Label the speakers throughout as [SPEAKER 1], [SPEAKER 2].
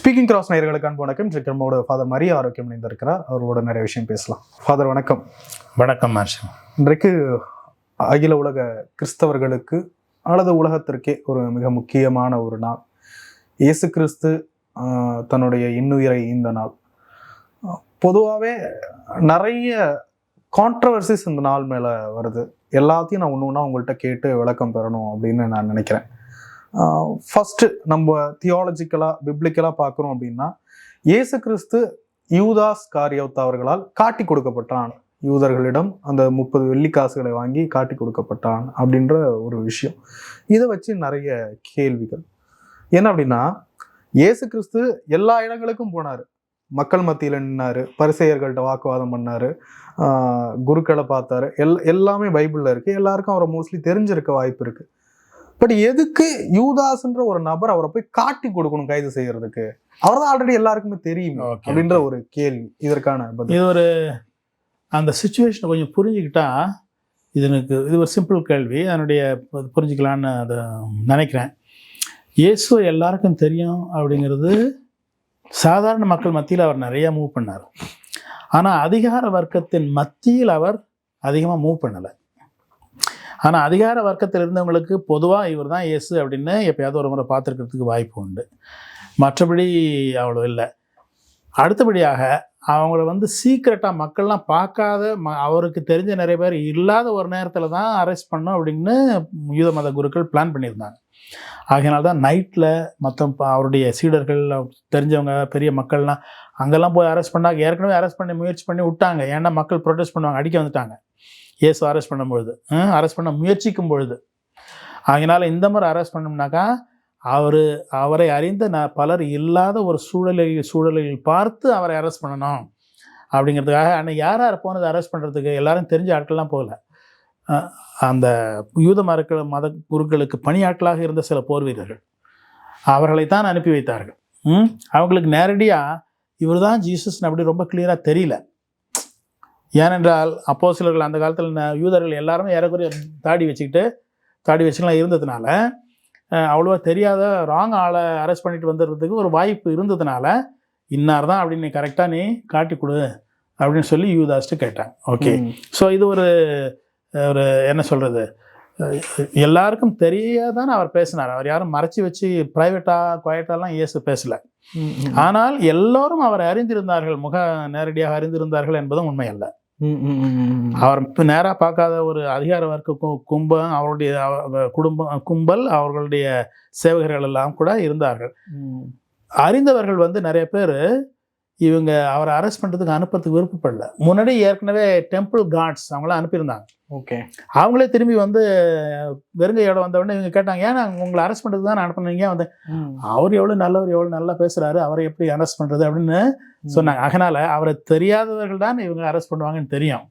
[SPEAKER 1] Speaking cross நேயர்களுக்கு அன்பு வணக்கம். இன்றைக்கு நம்மளோட ஃபாதர் மரிய ஆரோக்கியம் இணைந்திருக்கிறார். அவர்களோட நிறைய விஷயம் பேசலாம். ஃபாதர் வணக்கம்.
[SPEAKER 2] வணக்கம் மார்ஷம்.
[SPEAKER 1] இன்றைக்கு அகில உலக கிறிஸ்தவர்களுக்கு அல்லது உலகத்திற்கே ஒரு மிக முக்கியமான ஒரு நாள். இயேசு கிறிஸ்து தன்னுடைய இன்னுயிரை இந்த நாள். பொதுவாகவே நிறைய கான்ட்ரவர்சிஸ் இந்த நாள் மேலே வருது. எல்லாத்தையும் நான் ஒன்று ஒன்றா உங்கள்கிட்ட கேட்டு விளக்கம் பெறணும் அப்படின்னு நான் நினைக்கிறேன். ஃபஸ்ட்டு நம்ம தியாலஜிக்கலாக பிப்ளிக்கலாக பார்க்குறோம் அப்படின்னா, இயேசு கிறிஸ்து யூதாஸ் காரியோத் அவர்களால் காட்டி கொடுக்கப்பட்டான். யூதர்களிடம் அந்த 30 வெள்ளிக்காசுகளை வாங்கி காட்டி கொடுக்கப்பட்டான் அப்படின்ற ஒரு விஷயம். இதை வச்சு நிறைய கேள்விகள். என்ன அப்படின்னா, இயேசு கிறிஸ்து எல்லா இடங்களுக்கும் போனார். மக்கள் மத்தியில் நின்னார், பரிசேயர்கள்ட்ட வாக்குவாதம் பண்ணார், குருக்களை பார்த்தாரு. எல்லாமே பைபிளில் இருக்குது. எல்லாருக்கும் அவரை மோஸ்ட்லி தெரிஞ்சிருக்க வாய்ப்பு இருக்குது. பட் எதுக்கு யூதாஸ்ன்ற ஒரு நபர் அவரை போய் காட்டி கொடுக்கணும் கைது செய்யறதுக்கு? அவர் தான் ஆல்ரெடி எல்லாருக்குமே தெரியும் அப்படின்ற ஒரு கேள்வி. இதற்கான
[SPEAKER 2] இது ஒரு அந்த சுச்சுவேஷனை கொஞ்சம் புரிஞ்சுக்கிட்டா இது ஒரு சிம்பிள் கேள்வி. அதனுடைய புரிஞ்சுக்கலான்னு அதை நினைக்கிறேன். இயேசு எல்லாருக்கும் தெரியும் அப்படிங்கிறது சாதாரண மக்கள் மத்தியில் அவர் நிறையா மூவ் பண்ணார். ஆனால் அதிகார வர்க்கத்தின் மத்தியில் அவர் அதிகமாக மூவ் பண்ணலை. ஆனால் அதிகார வர்க்கத்தில் இருந்தவங்களுக்கு பொதுவாக இவர் தான் இயேசு அப்படின்னு எப்போயாவது ஒரு முறை பார்த்துருக்கிறதுக்கு வாய்ப்பு உண்டு. மற்றபடி அவ்வளோ இல்லை. அடுத்தபடியாக அவங்கள சீக்கிரட்டாக மக்கள்லாம் பார்க்காத அவருக்கு தெரிஞ்ச நிறைய பேர் இல்லாத ஒரு நேரத்தில் தான் அரெஸ்ட் பண்ணோம் அப்படின்னு யூத மத குருக்கள் பிளான் பண்ணியிருந்தாங்க. ஆகையினால தான் நைட்டில் அவருடைய சீடர்கள் தெரிஞ்சவங்க பெரிய மக்கள்லாம் அங்கெல்லாம் போய் அரெஸ்ட் பண்ணாங்க. ஏற்கனவே அரெஸ்ட் பண்ணி முயற்சி பண்ணி விட்டாங்க. ஏன்னா மக்கள் ப்ரொடெஸ்ட் பண்ணுவாங்க, அடிக்க வந்துட்டாங்க இயேசு அரெஸ்ட் பண்ணும்பொழுது, அரெஸ்ட் பண்ண முயற்சிக்கும் பொழுது. அதனால் இந்த மாதிரி அரெஸ்ட் பண்ணோம்னாக்கா அவரை அறிந்த பலர் இல்லாத ஒரு சூழலில் பார்த்து அவரை அரெஸ்ட் பண்ணணும் அப்படிங்கிறதுக்காக. ஆனால் யார் போனது அரெஸ்ட் பண்ணுறதுக்கு? எல்லாரும் தெரிஞ்ச ஆட்கள்லாம் போகல. அந்த யூத மத குருக்களுக்கு பணியாட்களாக இருந்த சில போர் வீரர்கள் அவர்களைத்தான் அனுப்பி வைத்தார்கள். அவங்களுக்கு நேரடியாக இவர் தான் ஜீசஸ் அப்படி ரொம்ப கிளியராக தெரியல. ஏனென்றால் அப்போஸ்தலர்கள் அந்த காலத்தில் யூதர்கள் எல்லாருமே ஏறக்குறைய தாடி வச்சுக்கலாம் இருந்ததுனால அவ்வளோவா தெரியாத ராங் ஆளை அரெஸ்ட் பண்ணிட்டு வந்துடுறதுக்கு ஒரு வாய்ப்பு இருந்ததுனால இன்னார் தான் அப்படின்னு கரெக்டாக நீ காட்டி கொடு அப்படின்னு சொல்லி யூதாஸ்ட்டு கேட்டாங்க. ஓகே, ஸோ இது ஒரு என்ன சொல்கிறது, எல்லாருக்கும் தெரியாதானே அவர் பேசினார். அவர் யாரும் மறைச்சி வச்சு குவாய்ட்டாலாம் இயேசு பேசலை. ஆனால் எல்லோரும் அவரை அறிந்திருந்தார்கள், நேரடியாக அறிந்திருந்தார்கள் என்பதும் உண்மை அல்ல. அவர் நேராக பார்க்காத ஒரு அதிகார வர்க்க கும்பல், அவருடைய கும்பல், அவர்களுடைய சேவகர்கள் எல்லாம் கூட இருந்தார்கள். அறிந்தவர்கள் நிறைய பேர் இவங்க அவரை அரெஸ்ட் பண்ணுறதுக்கு அனுப்புறதுக்கு விருப்பப்படல. முன்னாடி ஏற்கனவே டெம்பிள் கார்ட்ஸ் அவங்களாம் அனுப்பியிருந்தாங்க. ஓகே, அவங்களே திரும்பி வெறுங்கையோட வந்தவுடனே இவங்க கேட்டாங்க, ஏன்னா உங்களை அரெஸ்ட் பண்ணுறதுக்கு தான் அனுப்பினீங்க. அவர் எவ்வளோ நல்லவர், எவ்வளோ நல்லா பேசுகிறாரு, அவரை எப்படி அரெஸ்ட் பண்ணுறது அப்படின்னு சொன்னாங்க. அதனால் அவரை தெரியாதவர்கள் தான் இவங்க அரெஸ்ட் பண்ணுவாங்கன்னு தெரியும்.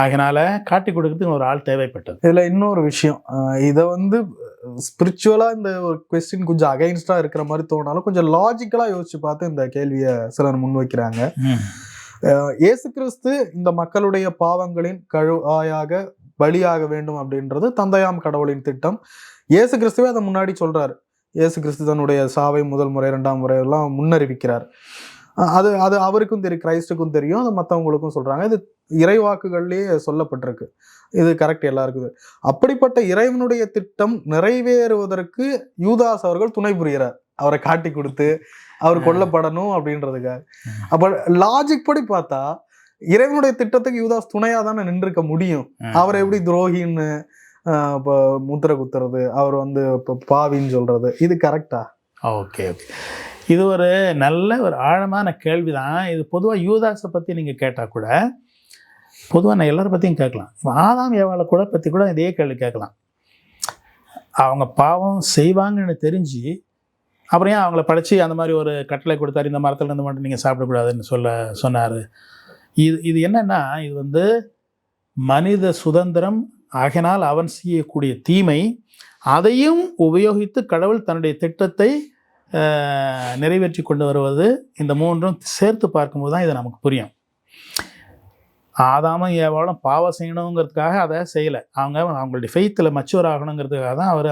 [SPEAKER 2] அதனால் காட்டி கொடுக்கறதுக்கு ஒரு ஆள் தேவைப்பட்டது.
[SPEAKER 1] இதில் இன்னொரு விஷயம், இதை ஸ்பிரிச்சுவலாக இந்த ஒரு கொஸ்டின் கொஞ்சம் அகைன்ஸ்டாக இருக்கிற மாதிரி தோணாலும் கொஞ்சம் லாஜிக்கலாக யோசிச்சு பார்த்து இந்த கேள்வியை சிலர் முன்வைக்கிறாங்க. இயேசு கிறிஸ்து இந்த மக்களுடைய பாவங்களின் கழுவாயாக பலியாக வேண்டும் அப்படின்றது தந்தையாம் கடவுளின் திட்டம். இயேசு கிறிஸ்துவே அதை முன்னாடி சொல்றாரு. இயேசு கிறிஸ்து தன்னுடைய சாவை முதல் முறை 2ஆம் முறை எல்லாம் முன்னறிவிக்கிறார். அது அவருக்கும் தெரியும், கிரைஸ்டுக்கும் தெரியும், அது மற்றவங்களுக்கும் சொல்றாங்க. இது இறைவாக்குகள்லேயே சொல்லப்பட்டிருக்கு. இது கரெக்ட் எல்லாருக்குது. அப்படிப்பட்ட இறைவனுடைய திட்டம் நிறைவேறுவதற்கு யூதாஸ் அவர்கள் துணை புரிகிறார், அவரை காட்டி கொடுத்து அவர் கொல்லப்படணும் அப்படின்றதுக்காக. அப்ப லாஜிக் படி பார்த்தா இறைவனுடைய திட்டத்துக்கு யூதாஸ் துணையா தானே நின்றுக்க முடியும். அவரை எப்படி துரோகின்னு இப்போ முத்திரை குத்துறது, அவர் இப்போ பாவின்னு சொல்றது, இது கரெக்டா?
[SPEAKER 2] ஓகே, இது ஒரு நல்ல ஒரு ஆழமான கேள்வி தான். இது பொதுவாக யூதாஸை பற்றி நீங்கள் கேட்டால் கூட, பொதுவாக நான் எல்லாரை பற்றியும் கேட்கலாம். ஆதாம் ஏவாளை கூட பற்றி கூட இதே கேள்வி கேட்கலாம். அவங்க பாவம் செய்வாங்கன்னு தெரிஞ்சு அப்புறம் ஏன் அவங்கள படைச்சி அந்த மாதிரி ஒரு கட்டளை கொடுத்தாரு, இந்த மரத்தில் இருந்து மட்டும் நீங்கள் சாப்பிடக்கூடாதுன்னு சொன்னார். இது என்னன்னா, இது மனித சுதந்திரம். ஆகினால் அவன் செய்யக்கூடிய தீமை, அதையும் உபயோகித்து கடவுள் தன்னுடைய திட்டத்தை நிறைவேற்றி கொண்டு வருவது, இந்த மூன்றும் சேர்த்து பார்க்கும்போது தான் இது நமக்கு புரியும். ஆதாமும் ஏவாளும் பாவம் செய்யணுங்கிறதுக்காக அதை செய்யலை. அவங்களுடைய ஃபெய்த்தில் மச்சுவர் ஆகணுங்கிறதுக்காக தான் அவர்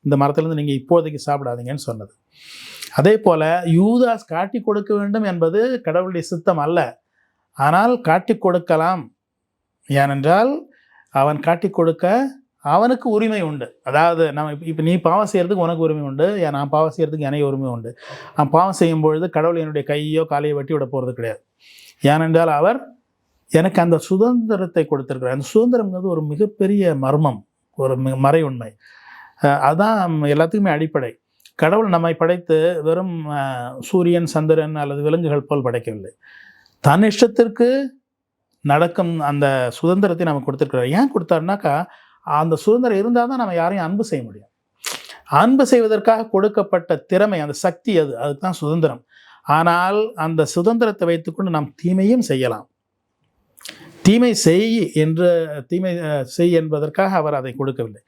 [SPEAKER 2] இந்த மரத்துலேருந்து நீங்கள் இப்போதைக்கு சாப்பிடாதீங்கன்னு சொன்னது. அதே போல யூதாஸ் காட்டி கொடுக்க வேண்டும் என்பது கடவுளுடைய சித்தம் அல்ல. ஆனால் காட்டி கொடுக்கலாம். ஏனென்றால் அவன் காட்டி கொடுக்க அவனுக்கு உரிமை உண்டு. அதாவது நம்ம இப்போ நீ பாவம் செய்கிறதுக்கு உனக்கு உரிமை உண்டு, நான் பாவம் செய்கிறதுக்கு எனக்கு உரிமை உண்டு. நான் பாவம் செய்யும் பொழுது கடவுள் என்னுடைய கையோ காலையோ வெட்டி விட போகிறது கிடையாது. ஏனென்றால் அவர் எனக்கு அந்த சுதந்திரத்தை கொடுத்திருக்கிறார். அந்த சுதந்திரம்ங்கிறது ஒரு மிகப்பெரிய மர்மம், ஒரு மறை உண்மை. அதுதான் எல்லாத்துக்குமே அடிப்படை. கடவுள் நம்மை படைத்து வெறும் சூரியன், சந்திரன் அல்லது விலங்குகள் போல் படைக்கவில்லை. தன் இஷ்டத்திற்கு நடக்கும் அந்த சுதந்திரத்தை நமக்கு கொடுத்துருக்கிறார். ஏன் கொடுத்தாருனாக்கா, அந்த சுதந்திரம் இருந்தால் தான் நம்ம யாரையும் அன்பு செய்ய முடியும். அன்பு செய்வதற்காக கொடுக்கப்பட்ட திறமை, அந்த சக்தி, அதுக்கு தான் சுதந்திரம். ஆனால் அந்த சுதந்திரத்தை வைத்துக்கொண்டு நாம் தீமையும் செய்யலாம். தீமை செய் என்பதற்காக அவர் அதை கொடுக்கவில்லை.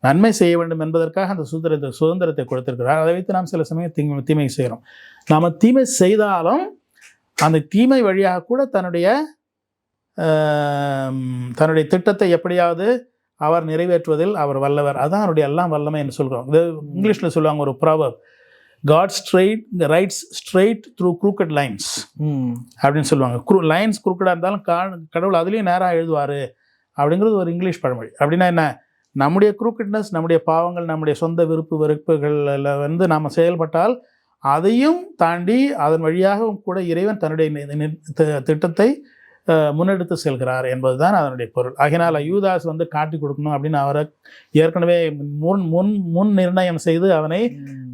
[SPEAKER 2] நன்மை செய்ய வேண்டும் என்பதற்காக அந்த சுதந்திரத்தை கொடுத்திருக்கிறார். அதை வைத்து நாம் சில சமயம் தீமை செய்கிறோம். நாம் தீமை செய்தாலும் அந்த தீமை வழியாக கூட தன்னுடைய திட்டத்தை எப்படியாவது அவர் நிறைவேற்றுவதில் அவர் வல்லவர். அதான் அவருடைய எல்லாம் வல்லமை என்று சொல்கிறோம். இது இங்கிலீஷில் சொல்லுவாங்க ஒரு proverb, God writes straight through crooked lines அப்படின்னு சொல்லுவாங்க. லைன்ஸ் குறுக்கடாக இருந்தாலும் கடவுள் அதுலேயும் நேராக எழுதுவார் அப்படிங்கிறது ஒரு இங்கிலீஷ் பழமொழி. அப்படின்னா என்ன, நம்முடைய குரூக்கட்னஸ், நம்முடைய பாவங்கள், நம்முடைய சொந்த வெறுப்புகளில் வந்து நாம் செயல்பட்டால் அதையும் தாண்டி அதன் வழியாகவும் கூட இறைவன் தன்னுடைய திட்டத்தை முன்னெடுத்து செல்கிறார் என்பதுதான் அதனுடைய பொருள். ஆகினால் யூதாஸ் வந்து காட்டி கொடுக்கணும் அப்படின்னு அவரை ஏற்கனவே முன் நிர்ணயம் செய்து அவனை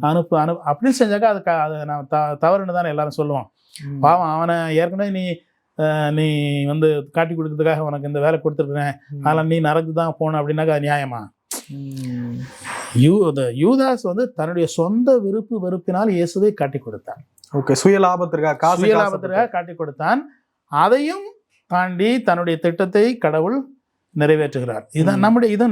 [SPEAKER 2] அனுப்பு அப்படின்னு செஞ்சாக்கா அதை நான் தவறுன்னு தானே எல்லாரும் சொல்லுவோம். பாவம், அவனை ஏற்கனவே நீ வந்து காட்டி கொடுக்கறதுக்காக உனக்கு இந்த வேலை கொடுத்துருக்குறேன், அதனால் நீ நரக்கு தான் போகணும் அப்படின்னாக்கா அது நியாயமா? யூதாஸ் வந்து தன்னுடைய சொந்த வெறுப்பினால் இயேசுவை காட்டி கொடுத்தான்.
[SPEAKER 1] ஓகே, சுயலாபத்திற்காக
[SPEAKER 2] காட்டி கொடுத்தான். அதையும் தாண்டி தன்னுடைய திட்டத்தை கடவுள் நிறைவேற்றுகிறார். இதுதான்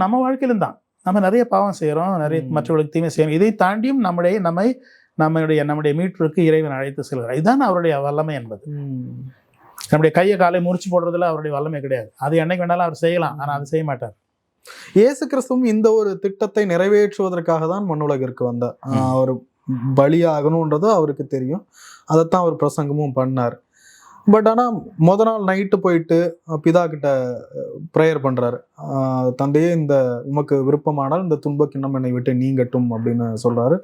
[SPEAKER 2] நம்ம வாழ்க்கையிலும் தான். நம்ம நிறைய பாவம் செய்கிறோம், நிறைய மற்றவர்களுக்கு தீமை செய்யறோம். இதை தாண்டியும் நம்முடைய மீட்புக்கு இறைவன் அழைத்து செல்கிறார். இதுதான் அவருடைய வல்லமை என்பது. நம்முடைய கையை காலை முறிச்சு போடுறதுல அவருடைய வல்லமை கிடையாது. அது என்னைக்கு வேணாலும் அவர் செய்யலாம், ஆனால் அது செய்ய மாட்டார்.
[SPEAKER 1] இயேசு கிறிஸ்துவும் இந்த ஒரு திட்டத்தை நிறைவேற்றுவதற்காக தான் மண்ணுலகிற்கு வந்தார். அவர் பலியாகணுன்றது அவருக்கு தெரியும். அதைத்தான் அவர் பிரசங்கமும் பண்ணார். பட் ஆனால் முத நாள் நைட்டு போயிட்டு பிதா கிட்ட ப்ரேயர் பண்ணுறாரு. தந்தையே, இந்த உமக்கு விருப்பமானால் இந்த துன்ப கிண்ணம் என்னை விட்டு நீங்கட்டும் அப்படின்னு சொல்கிறாரு.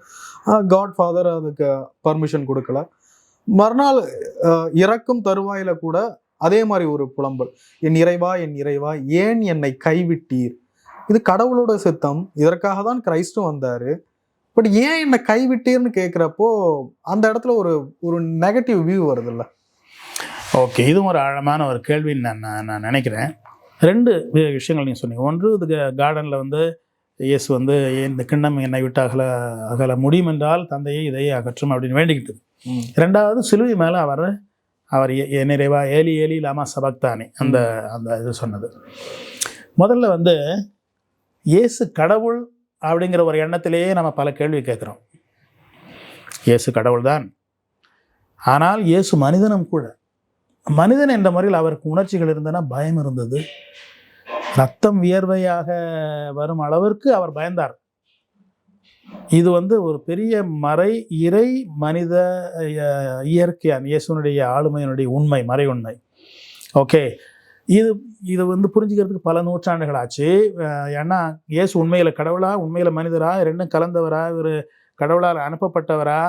[SPEAKER 1] காட் ஃபாதர் அதுக்கு பர்மிஷன் கொடுக்கல. மறுநாள் இறக்கும் தருவாயில கூட அதே மாதிரி ஒரு புலம்பல், என் இறைவா ஏன் என்னை கைவிட்டீர்? இது கடவுளோட சித்தம், இதற்காக தான் கிறிஸ்துவும் வந்தாரு. பட் ஏன் என்னை கைவிட்டீர்னு கேட்குறப்போ அந்த இடத்துல ஒரு நெகட்டிவ் வியூ வருதுல்ல.
[SPEAKER 2] ஓகே, இதுவும் ஒரு ஆழமான ஒரு கேள்வின்னு நான் நினைக்கிறேன். 2 விஷயங்கள் நீங்கள் சொன்னீங்க. ஒன்று, இது கார்டனில் வந்து இயேசு வந்து இந்த கிண்ணம் என்னை விட்டு அகல முடியும் என்றால் தந்தையை இதையே அகற்றும் அப்படின்னு வேண்டிக்கிட்டது. 2வது, சிலுவை மேலே அவர் நிறைவா ஏலி ஏலி லாமா சபக்தானி அந்த இது சொன்னது. முதல்ல வந்து இயேசு கடவுள் அப்படிங்கிற ஒரு எண்ணத்திலேயே நம்ம பல கேள்வி கேட்குறோம். இயேசு கடவுள் தான், ஆனால் இயேசு மனிதனும் கூட. மனிதன் என்ற முறையில் அவருக்கு உணர்ச்சிகள் இருந்தன, பயம் இருந்தது, ரத்தம் வியர்வையாக வரும் அளவிற்கு அவர் பயந்தார். இது வந்து ஒரு பெரிய இறை மனித இயற்கையான இயேசுனுடைய ஆளுமையினுடைய உண்மை, மறை உண்மை. ஓகே, இது வந்து புரிஞ்சுக்கிறதுக்கு பல நூற்றாண்டுகள் ஆச்சு. ஏன்னா இயேசு உண்மையில் கடவுளா, உண்மையில் மனிதரா, ரெண்டும் கலந்தவரா, ஒரு கடவுளால் அனுப்பப்பட்டவரா,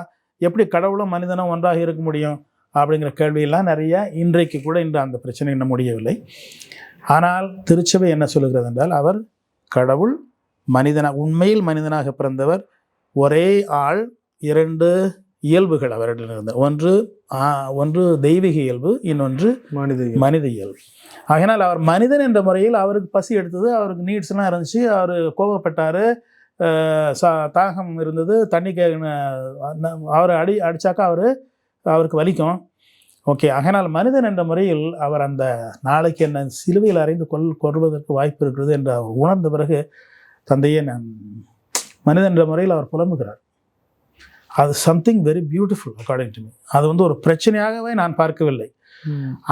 [SPEAKER 2] எப்படி கடவுளும் மனிதனும் ஒன்றாக இருக்க முடியும் அப்படிங்கிற கேள்வியெல்லாம் நிறைய இன்றைக்கு கூட அந்த பிரச்சனை இன்னும் முடியவில்லை. ஆனால் திருச்சபை என்ன சொல்லுகிறது என்றால், அவர் கடவுள், உண்மையில் மனிதனாக பிறந்தவர், ஒரே ஆள், 2 இயல்புகள் அவரிடம் இருந்தது. ஒன்று தெய்வீக இயல்பு, இன்னொன்று மனித இயல்பு. ஆகினால் அவர் மனிதன் என்ற முறையில் அவருக்கு பசி எடுத்தது, அவருக்கு நீட்ஸ்லாம் இருந்துச்சு, அவர் கோபப்பட்டார், தாகம் இருந்தது, தண்ணி அவரை அடித்தாக்கா அவருக்கு வலிக்கும். ஓகே, ஆகினால் மனிதன் என்ற முறையில் அவர் அந்த நாளைக்கு என்ன சிலுவையில் அறைந்து கொள்வதற்கு வாய்ப்பு இருக்கிறது என்று அவர் உணர்ந்த பிறகு தந்தையே நான் மனிதன் என்ற முறையில் அவர் புலம்புகிறார். அது something very beautiful according to me. அது வந்து ஒரு பிரச்சனையாகவே நான் பார்க்கவில்லை.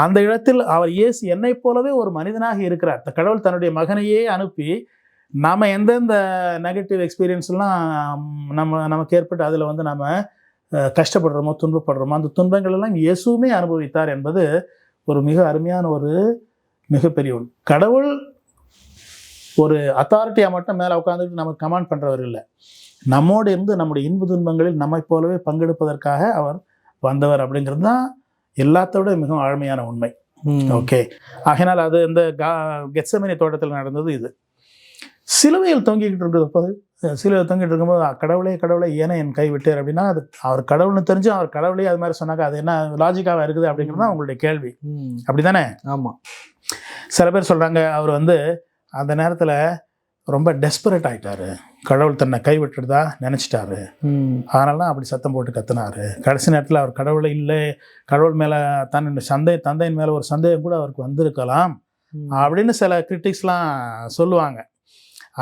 [SPEAKER 2] அந்த இடத்தில் அவர் இயேசு என்னை போலவே ஒரு மனிதனாக இருக்கிறார். கடவுள் தன்னுடைய மகனையே அனுப்பி நாம் எந்தெந்த நெகட்டிவ் எக்ஸ்பீரியன்ஸ்லாம் நமக்கு ஏற்பட்டு அதில் வந்து நம்ம கஷ்டப்படுறோமோ துன்பப்படுறோமோ அந்த துன்பங்கள் எல்லாம் இயேசுவுமே அனுபவித்தார் என்பது ஒரு மிக அருமையான ஒரு மிகப்பெரிய ஒன்று. கடவுள் ஒரு அத்தாரிட்டியாக மட்டும் மேலே உட்காந்துட்டு நமக்கு கமாண்ட் பண்ணுறவர் இல்லை. நம்மோடு இருந்து நம்முடைய இன்பு துன்பங்களில் நம்மை போலவே பங்கெடுப்பதற்காக அவர் வந்தவர் அப்படிங்கிறது தான் எல்லாத்தோட மிகவும் ஆழமையான உண்மை. ஓகே, ஆகையினால் அது இந்த கெத்செமனே தோட்டத்தில் நடந்தது. இது சிலுவையில் தொங்கிக்கிட்டு இருக்கிறது, சிலுவையில் தொங்கிட்டு இருக்கும்போது கடவுளே கடவுளே ஏன்னா என் கைவிட்டார் அப்படின்னா, அது அவர் கடவுள்னு தெரிஞ்சு அவர் கடவுளே அது மாதிரி சொன்னாங்க. அது என்ன லாஜிக்காக இருக்குது அப்படிங்கிறது தான் உங்களுடைய கேள்வி, அப்படி தானே?
[SPEAKER 1] ஆமாம்.
[SPEAKER 2] சில பேர் சொல்கிறாங்க அவர் அந்த நேரத்தில் ரொம்ப டெஸ்பரேட் ஆகிட்டாரு, கடவுள் தன்னை கைவிட்டுறதா நினச்சிட்டாரு, அதனால தான் அப்படி சத்தம் போட்டு கத்துனாரு. கடைசி நேரத்தில் அவர் கடவுளை இல்லை, கடவுள் மேலே தந்தையின் மேலே ஒரு சந்தேகம் கூட அவருக்கு வந்திருக்கலாம் அப்படின்னு சில கிரிட்டிக்ஸ்லாம் சொல்லுவாங்க.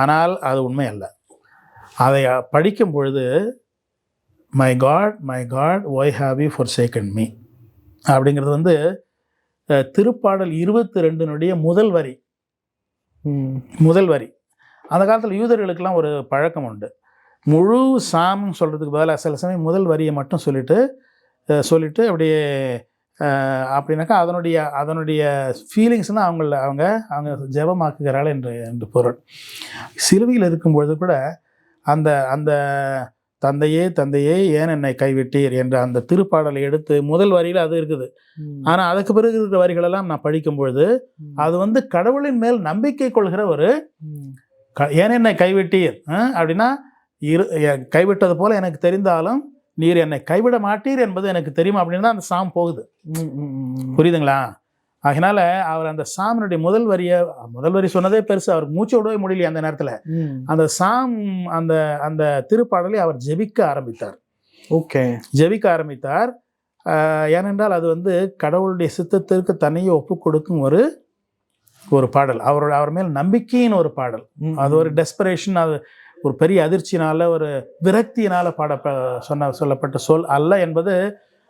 [SPEAKER 2] ஆனால் அது உண்மை அல்ல. அதை படிக்கும் பொழுது my God why have you forsaken me அப்படிங்கிறது திருப்பாடல் 22 முதல் வரி. அந்த காலத்தில் யூதர்களுக்கெல்லாம் ஒரு பழக்கம் உண்டு. முழு சாம்னு சொல்கிறதுக்கு பதிலாக சில சமயம் முதல் வரியை மட்டும் சொல்லிட்டு அப்படியே அப்படின்னாக்கா அதனுடைய ஃபீலிங்ஸ் தான் அவங்க ஜெபமாக்குகிறாள் என்று பொருள். சிலுவையில் இருக்கும்பொழுது கூட அந்த தந்தையே ஏன் என்னை கைவிட்டீர் என்ற அந்த திருப்பாடலை எடுத்து முதல் வரியில் அது இருக்குது. ஆனால் அதுக்கு பிறகு இருக்கிற வரிகளெல்லாம் நான் படிக்கும்பொழுது அது கடவுளின் மேல் நம்பிக்கை கொள்கிற ஒரு ஏன் என்னை கைவிட்டீர் அப்படின்னா, கைவிட்டது போல எனக்கு தெரிந்தாலும் நீர் என்னை கைவிட மாட்டீர் என்பது எனக்கு தெரியும் அப்படின்னு தான் அந்த சாம் போகுது. புரியுதுங்களா? அதனால அவர் அந்த சாமினுடைய முதல் வரி சொன்னதே பெருசு, அவர் மூச்சு விடவே முடியல அந்த நேரத்தில். அந்த சாம் அந்த திருப்பாடலை அவர் ஜெபிக்க ஆரம்பித்தார். ஜெபிக்க ஆரம்பித்தார். ஏனென்றால் அது கடவுளுடைய சித்தத்திற்கு தன்னையே ஒப்பு கொடுக்கும் ஒரு பாடல், அவர் மேல் நம்பிக்கையின் ஒரு பாடல். அது ஒரு டெஸ்பரேஷன், அது ஒரு பெரிய அதிர்ச்சியினால ஒரு விரக்தியினால சொல்லப்பட்ட சொல் அல்ல என்பது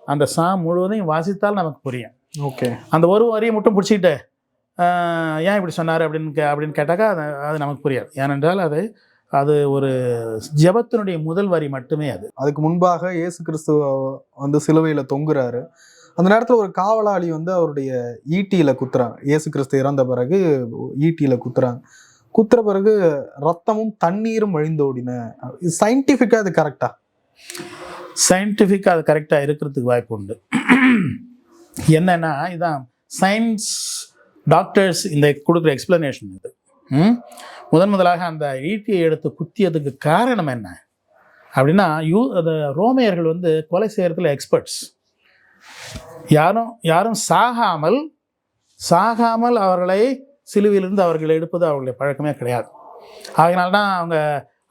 [SPEAKER 2] அந்த சாம் முழுவதையும் வாசித்தால் நமக்கு புரியும். அந்த ஒரு வரியை மட்டும் பிடிச்சிக்கிட்டு ஏன் இப்படி சொன்னார் அப்படின்னு கேட்டாக்கா அது நமக்கு புரியாது. ஏனென்றால் அது ஒரு ஜெபத்தினுடைய முதல் வரி மட்டுமே.
[SPEAKER 1] அதுக்கு முன்பாக இயேசு கிறிஸ்து சிலுவையில் தொங்குறாரு. அந்த நேரத்தில் ஒரு காவலாளி அவருடைய ஈட்டியில குத்துறாங்க. இயேசு கிறிஸ்து இறந்த பிறகு ஈட்டியில குத்துற பிறகு ரத்தமும் தண்ணீரும் வழிந்தோடின. சயின்டிஃபிக்கா அது கரெக்டா?
[SPEAKER 2] சயின்டிஃபிக்காக அது கரெக்டாக இருக்கிறதுக்கு வாய்ப்பு உண்டு. என்னன்னா, இதான் சயின்ஸ் டாக்டர்ஸ் இந்த கொடுக்குற எக்ஸ்பிளனேஷன். இது முதலாக அந்த ஈட்டியை எடுத்து குத்தியதுக்கு காரணம் என்ன அப்படின்னா, ரோமையர்கள் கொலை செய்யறதுல எக்ஸ்பர்ட்ஸ். யாரும் சாகாமல் அவர்களை சிலுவையிலிருந்து அவர்கள் எடுப்பது அவர்களுடைய பழக்கமே கிடையாது. அதனால்தான் அவங்க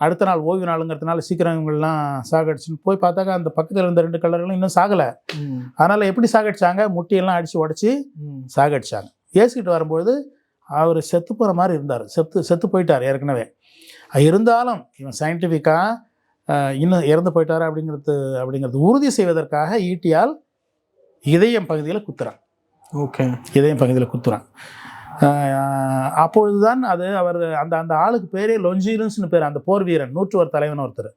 [SPEAKER 2] அடுத்த நாள் ஓய்வு நாளுங்கிறதுனால சீக்கிரம் இவங்கெல்லாம் சாகடிச்சுன்னு போய் பார்த்தாக்கா அந்த பக்கத்தில் இருந்த 2 கல்லர்களும் இன்னும் சாகலை. அதனால் எப்படி சாகடிச்சாங்க? முட்டியெல்லாம் அடித்து உடச்சி சாகடிச்சாங்க. ஏசிக்கிட்டு வரும்பொழுது அவர் செத்து போகிற மாதிரி இருந்தார். செத்து போயிட்டார் ஏற்கனவே. இருந்தாலும் இவன் சயின்டிஃபிக்காக இன்னும் இறந்து போயிட்டார் அப்படிங்கிறது உறுதி செய்வதற்காக ஈட்டியால் இதயம் பகுதியில் குத்துறான். இதயம் பகுதியில் குத்துறான். அப்பொழுதுதான் அவர் அந்த ஆளுக்கு பேரே லொஞ்சீனஸ்னு பேர். அந்த போர் வீரன் 101 தலைவன் ஒருத்தர்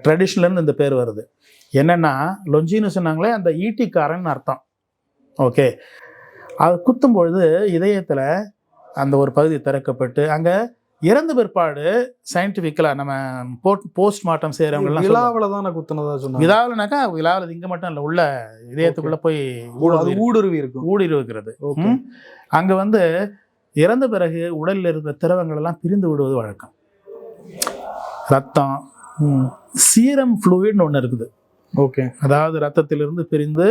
[SPEAKER 2] ட்ரெடிஷன்லேருந்து இந்த பேர் வருது. என்னன்னா, லொஞ்சீனஸ்னாங்களே அந்த ஈட்டிக்காரன் அர்த்தம். அது குத்தும் பொழுது இதயத்தில் அந்த ஒரு பகுதி திறக்கப்பட்டு அங்கே இறந்த பிற்பாடு சயின்டிஃபிக்கலாக நம்ம போஸ்ட்மார்ட்டம் செய்கிறவங்கலாம் விழாவில்னாக்கா விழாவில் இங்கே மட்டும் இல்லை, உள்ள இதயத்துக்குள்ளே போய் ஊடுருவிக்கிறது. அங்கே இறந்த பிறகு உடலில் இருக்கிற திரவங்கள் எல்லாம் பிரிந்து விடுவது வழக்கம். ரத்தம், சீரம் ஃப்ளூயிட்னு ஒன்று இருக்குது. அதாவது ரத்தத்திலிருந்து பிரிந்து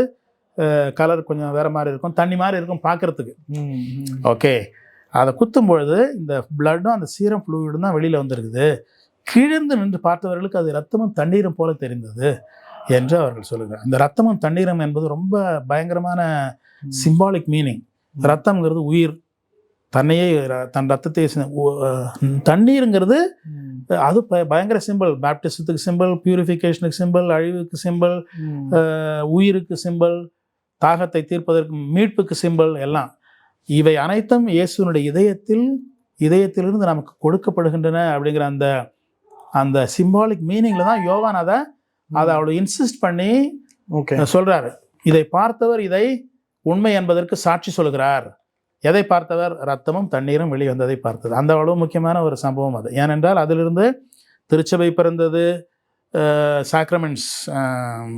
[SPEAKER 2] கலர் கொஞ்சம் வேற மாதிரி இருக்கும், தண்ணி மாதிரி இருக்கும் பார்க்கறதுக்கு. அதை குத்தும் பொழுது இந்த பிளட்டும் அந்த சீரம் ஃப்ளூயிடும் தான் வெளியில் வந்திருக்குது. கீழந்து நின்று பார்த்தவர்களுக்கு அது ரத்தமும் தண்ணீரும் போல தெரிந்தது என்று அவர்கள் சொல்லுகிறார். இந்த ரத்தமும் தண்ணீரும் என்பது ரொம்ப பயங்கரமான சிம்பாலிக் மீனிங். ரத்தம்ங்கிறது உயிர், தன்னையே தன் ரத்தத்தை தண்ணீருங்கிறது அது பயங்கர சிம்பிள். பேப்டிசத்துக்கு சிம்பிள், பியூரிஃபிகேஷனுக்கு சிம்பிள், அழிவுக்கு சிம்பிள், உயிருக்கு சிம்பிள், தாகத்தை தீர்ப்பதற்கு மீட்புக்கு சிம்பிள். எல்லாம் இவை அனைத்தும் இயேசுனுடைய இதயத்திலிருந்து நமக்கு கொடுக்கப்படுகின்றன அப்படிங்கிற அந்த சிம்பாலிக் மீனிங்கில் தான் யோவான் அதை அதை அவ்வளோ இன்சிஸ்ட் பண்ணி
[SPEAKER 1] ஓகே
[SPEAKER 2] சொல்றாரு. இதை பார்த்தவர் இதை உண்மை என்பதற்கு சாட்சி சொல்கிறார். எதை பார்த்தவர்? ரத்தமும் தண்ணீரும் வெளிவந்ததை பார்த்தது. அந்த அவ்வளவு முக்கியமான ஒரு சம்பவம் அது. ஏனென்றால் அதிலிருந்து திருச்சபை பிறந்தது, சாக்ரமெண்ட்ஸ்,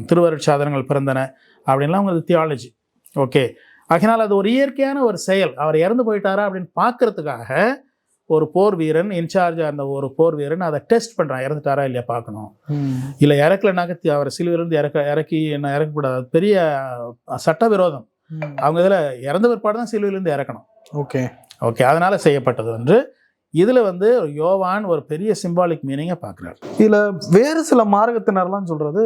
[SPEAKER 2] திருவருட்சாதனங்கள் பிறந்தன அப்படின்லாம் உங்களுக்கு தியாலஜி. ஓகே, அதனால் அது ஒரு இயற்கையான ஒரு செயல். அவர் இறந்து போயிட்டாரா அப்படின்னு பார்க்கறதுக்காக ஒரு போர் வீரன், இன்சார்ஜாக இருந்த ஒரு போர் வீரன் அதை டெஸ்ட் பண்ணுறான், இறந்துட்டாரா இல்லையா பார்க்கணும். இல்லை இறக்கலைனாக்க அவரை சிலுவையிலிருந்து இறக்கி என்ன இறக்கக்கூடாது, பெரிய சட்டவிரோதம். அவங்க இதில் இறந்த பிற்பாடு தான் சிலுவையிலிருந்து இறக்கணும்.
[SPEAKER 1] ஓகே
[SPEAKER 2] ஓகே, அதனால் செய்யப்பட்டது என்று இதில் வந்து யோவான் ஒரு பெரிய சிம்பாலிக் மீனிங்கை பார்க்குறாரு.
[SPEAKER 1] இதில் வேறு சில மார்க்கத்தினர்லாம் சொல்றது,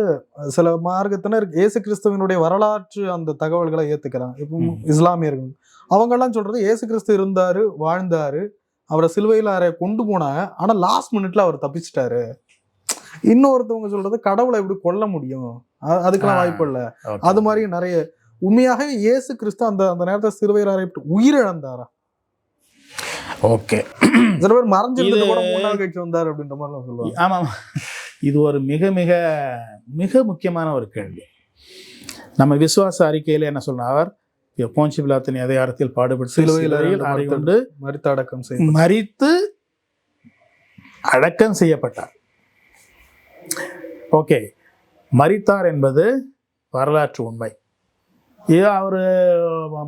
[SPEAKER 1] சில மார்க்கத்தினர் இயேசு கிறிஸ்துவனுடைய வரலாற்று அந்த தகவல்களை ஏற்றுக்கிறாங்க. இப்போ இஸ்லாமியர்கள் அவங்கெல்லாம் சொல்றது இயேசு கிறிஸ்து இருந்தாரு, வாழ்ந்தாரு, அவரை சிலுவையில் அறைய கொண்டு போனாங்க, ஆனால் லாஸ்ட் மினிட்ல அவர் தப்பிச்சிட்டாரு. இன்னொருத்தவங்க சொல்றது கடவுளை எப்படி கொல்ல முடியும், அதுக்கெல்லாம் வாய்ப்பு இல்லை. அது மாதிரி நிறைய. உண்மையாக இயேசு கிறிஸ்து அந்த அந்த நேரத்தில் சிலுவையில் அறைய உயிரிழந்தாரா?
[SPEAKER 2] ஓகே,
[SPEAKER 1] சில பேர் மறைஞ்சிருந்து கூட 3 நாள் கழிச்சு வந்தார் அப்படின்ற மாதிரி சொல்லுவாங்க.
[SPEAKER 2] ஆமாம், இது ஒரு மிக மிக மிக முக்கியமான ஒரு கேள்வி. நம்ம விசுவாச அறிக்கையில் என்ன சொன்னார்? அவர் போன்சி பிலாத்தின் அதிகாரத்தில் பாடுபட்டு சிலுவையில் அறையுண்டு மரித்து அடக்கம் செய்யப்பட்டார். ஓகே, மரித்தார் என்பது வரலாற்று உண்மை. இது அவர்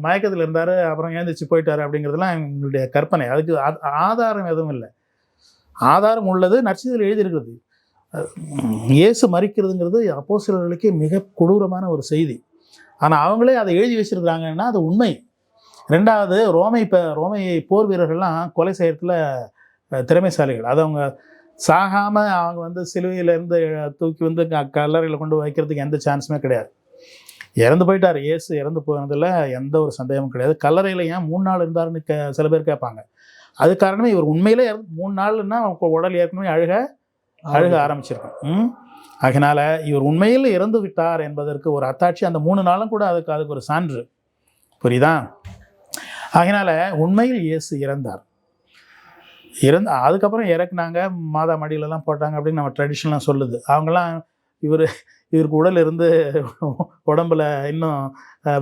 [SPEAKER 2] மயக்கத்தில் இருந்தார், அப்புறம் ஏந்திரிச்சு போயிட்டார் அப்படிங்கிறதுலாம் எங்களுடைய கற்பனை. அதுக்கு ஆதாரம் எதுவும் இல்லை. ஆதாரம் உள்ளது நற்செய்தியில் எழுதியிருக்கிறது. இயேசு மரிக்கிறதுங்கிறது அப்போஸ்தலர்களுக்கே மிக கொடூரமான ஒரு செய்தி. ஆனால் அவங்களே அதை எழுதி வச்சிருக்கிறாங்கன்னா அது உண்மை. ரெண்டாவது, ரோமை போர் வீரர்கள்லாம் கொலை செய்யறதுல திறமைசாலிகள். அது அவங்க சாகாமல் அவங்க வந்து சிலுவையிலேருந்து தூக்கி வந்து கல்லறையில் கொண்டு வைக்கிறதுக்கு எந்த சான்ஸுமே கிடையாது. இறந்து போயிட்டார், இயேசு இறந்து போனதில் எந்த ஒரு சந்தேகமும் கிடையாது. கல்லறையில் ஏன் 3 நாள் இருந்தாருன்னு சில பேர் கேட்பாங்க. அது காரணமே இவர் உண்மையிலே 3 நாள்னா உடல் ஏற்கனவே அழுக ஆரம்பிச்சிருக்கும். அதனால இவர் உண்மையில் இறந்து விட்டார் என்பதற்கு ஒரு அத்தாட்சி அந்த 3 நாளும் கூட அதுக்கு ஒரு சான்று. புரியுதா? அதனால உண்மையில் இயேசு இறந்தார். அதுக்கப்புறம் இறக்குனாங்க, மாதா மடியிலலாம் போட்டாங்க அப்படின்னு நம்ம ட்ரெடிஷன்லாம் சொல்லுது. அவங்கெல்லாம் இவருக்கு உடல் இருந்து உடம்புல இன்னும்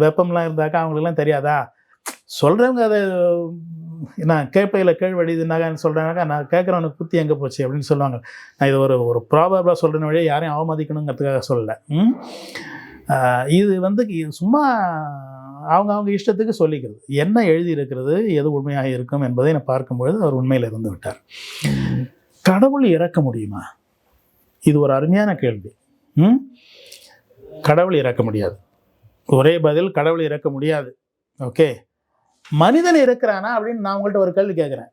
[SPEAKER 2] வெப்பம்லாம் இருந்தாக்கா அவங்களுக்குலாம் தெரியாதா? சொல்கிறவங்க அதை நான் கேட்பையில் கேழ்வடிதுனாக்கன்னு சொல்கிறேனாக்கா, நான் கேட்குறவனுக்கு புத்தி எங்கே போச்சு அப்படின்னு சொல்லுவாங்க. நான் இது ஒரு ப்ராபபிளாக சொல்கிறேன்னு வழியாக யாரையும் அவமதிக்கணுங்கிறதுக்காக சொல்லலை. இது வந்து சும்மா அவங்க இஷ்டத்துக்கு சொல்லிக்கிறது. என்ன எழுதியிருக்கிறது, எது உண்மையாக இருக்கும் என்பதை நான் பார்க்கும்பொழுது அவர் உண்மையில் இருந்து விட்டார். கடவுள் இறக்க முடியுமா? இது ஒரு அருமையான கேள்வி. கடவுள் இறக்க முடியாது. ஒரே பதில், கடவுள் இறக்க முடியாது. ஓகே, மனிதன் இருக்கிறானா அப்படின்னு நான் உங்கள்கிட்ட ஒரு கேள்வி கேட்குறேன்,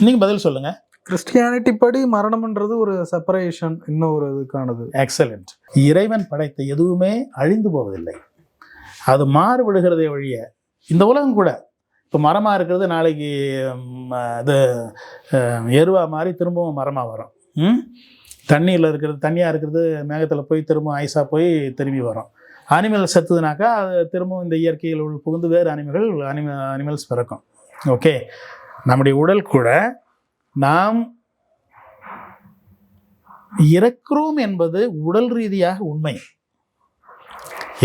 [SPEAKER 2] நீங்க பதில் சொல்லுங்க.
[SPEAKER 1] கிறிஸ்டியானிட்டி படி மரணம்ன்றது ஒரு செப்பரேஷன், இன்னும் ஒரு இதுக்கானது.
[SPEAKER 2] எக்ஸலண்ட். இறைவன் படைத்த எதுவுமே அழிந்து போவதில்லை, அது மாறுபடுகிறதே ஒழிய. இந்த உலகம் கூட இப்போ மரமாக இருக்கிறது நாளைக்கு இது எருவா மாதிரி திரும்பவும் மரமாக வரும். தண்ணியில் இருக்கிறது தண்ணியாக இருக்கிறது மேகத்தில் போய் திரும்ப ஐஸாக போய் திரும்பி வரும். அனிமல் செத்துதுனாக்கா அது திரும்பவும் இந்த இயற்கையில் புகுந்து வேறு அனிமல்ஸ் பிறக்கும். ஓகே, நம்முடைய உடல் கூட நாம் இறக்கிறோம் என்பது உடல் ரீதியாக உண்மை.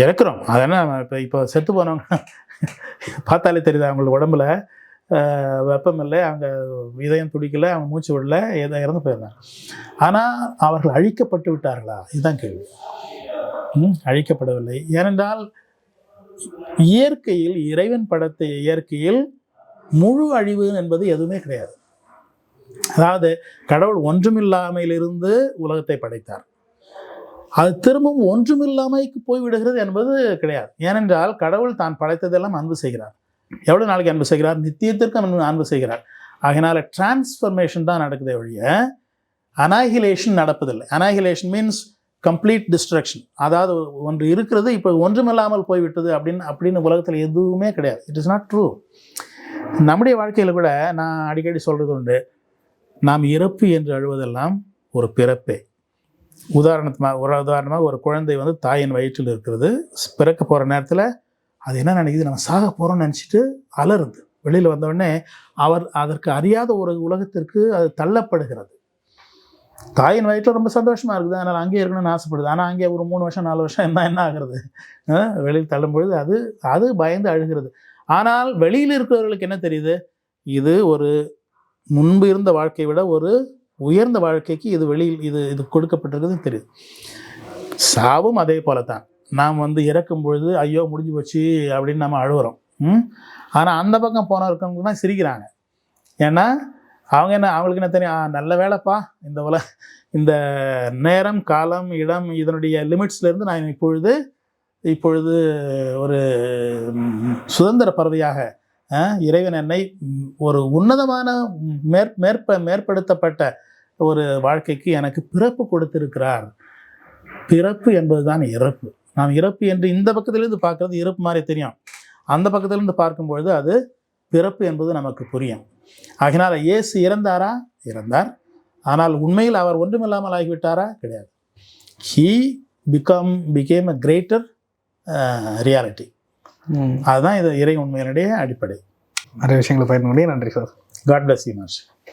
[SPEAKER 2] இறக்குறோம், அதனால் இப்போ செத்து போனவங்க பார்த்தாலே தெரியுது, அவங்களுக்கு உடம்புல வெப்பம் இல்லை, அவங்க இதயம் துடிக்கலை, அவங்க மூச்சு விடல, இறந்து போயிருந்தாங்க. ஆனால் அவர்கள் அழிக்கப்பட்டு விட்டார்களா? இதுதான் கேள்வி. அழிக்கப்படவில்லை. ஏனென்றால் இயற்கையில், இறைவன் படைத்த இயற்கையில் முழு அழிவு என்பது எதுவுமே கிடையாது. அதாவது கடவுள் ஒன்றுமில்லாமையிலிருந்து உலகத்தை படைத்தார், அது திரும்பவும் ஒன்றுமில்லாமைக்கு போய்விடுகிறது என்பது கிடையாது. ஏனென்றால் கடவுள் தான் படைத்ததெல்லாம் அன்பு செய்கிறார். எவ்வளோ நாளைக்கு அன்பு செய்கிறார்? நித்தியத்திற்கு அன்பு செய்கிறார். அதனால் டிரான்ஸ்ஃபர்மேஷன் தான் நடக்குதே ஒழிய அனாகிலேஷன் நடப்பதில்லை. அனாகிலேஷன் மீன்ஸ் கம்ப்ளீட் டிஸ்ட்ரக்ஷன். அதாவது ஒன்று இருக்கிறது இப்போ ஒன்றுமில்லாமல் போய்விட்டது அப்படின்னு உலகத்தில் எதுவுமே கிடையாது. It is not true. நம்முடைய வாழ்க்கையில் கூட நான் அடிக்கடி சொல்கிறது உண்டு, நாம் இறப்பு என்று அழுவதெல்லாம் ஒரு பிறப்பே. உதாரணமாக ஒரு குழந்தை வந்து தாயின் வயிற்றில் இருக்கிறது, பிறக்க போகிற நேரத்தில் அது என்ன நினைக்குது, நம்ம சாக போகிறோம்னு நினச்சிட்டு அலறுது. வெளியில் வந்தவுடனே அதற்கு அறியாத ஒரு உலகத்திற்கு அது தள்ளப்படுகிறது. தாயின் வயிற்றில் ரொம்ப சந்தோஷமாக இருக்குது, அதனால் அங்கேயே இருக்கணும்னு ஆசைப்படுது. ஆனால் அங்கே ஒரு 3 வருஷம் 4 வருஷம் என்ன ஆகிறது, வெளியில் தள்ளும்பொழுது அது பயந்து அழுகிறது. ஆனால் வெளியில் இருக்கிறவர்களுக்கு என்ன தெரியுது, இது ஒரு முன்பு இருந்த வாழ்க்கையை விட ஒரு உயர்ந்த வாழ்க்கைக்கு இது வெளியில் இது கொடுக்கப்பட்டிருக்குதுன்னு தெரியுது. சாவும் அதே போல தான். நாம் இறக்கும் பொழுது ஐயோ முடிஞ்சு போச்சு அப்படின்னு நம்ம அழுகிறோம். ஆனால் அந்த பக்கம் போன இருக்கவங்க தான் சிரிக்கிறாங்க. ஏன்னா அவங்களுக்கு என்ன தெரியும், நல்ல வேலைப்பா, இந்த நேரம் காலம் இடம் இதனுடைய லிமிட்ஸ்லேருந்து நான் இப்பொழுது ஒரு சுதந்திர பறவையாக இறைவன் என்னை ஒரு உன்னதமான மேற்படுத்தப்பட்ட ஒரு வாழ்க்கைக்கு எனக்கு பிறப்பு கொடுத்திருக்கிறார். பிறப்பு என்பதுதான் இறப்பு. நாம் இறப்பு என்று இந்த பக்கத்திலிருந்து பார்க்கறது இறப்பு மாதிரி தெரியும், அந்த பக்கத்திலிருந்து பார்க்கும்பொழுது அது பிறப்பு என்பது நமக்கு புரியும். ஆகினால இயேசு இறந்தாரா? இறந்தார். ஆனால் உண்மையில் அவர் ஒன்றுமில்லாமல் ஆகிவிட்டாரா? கிடையாது. He became a greater reality. அதுதான் இது இறை உண்மையினுடைய அடிப்படை.
[SPEAKER 1] நிறைய விஷயங்களை பகிர்ந்து நன்றி sir.
[SPEAKER 2] God bless you, Marsh.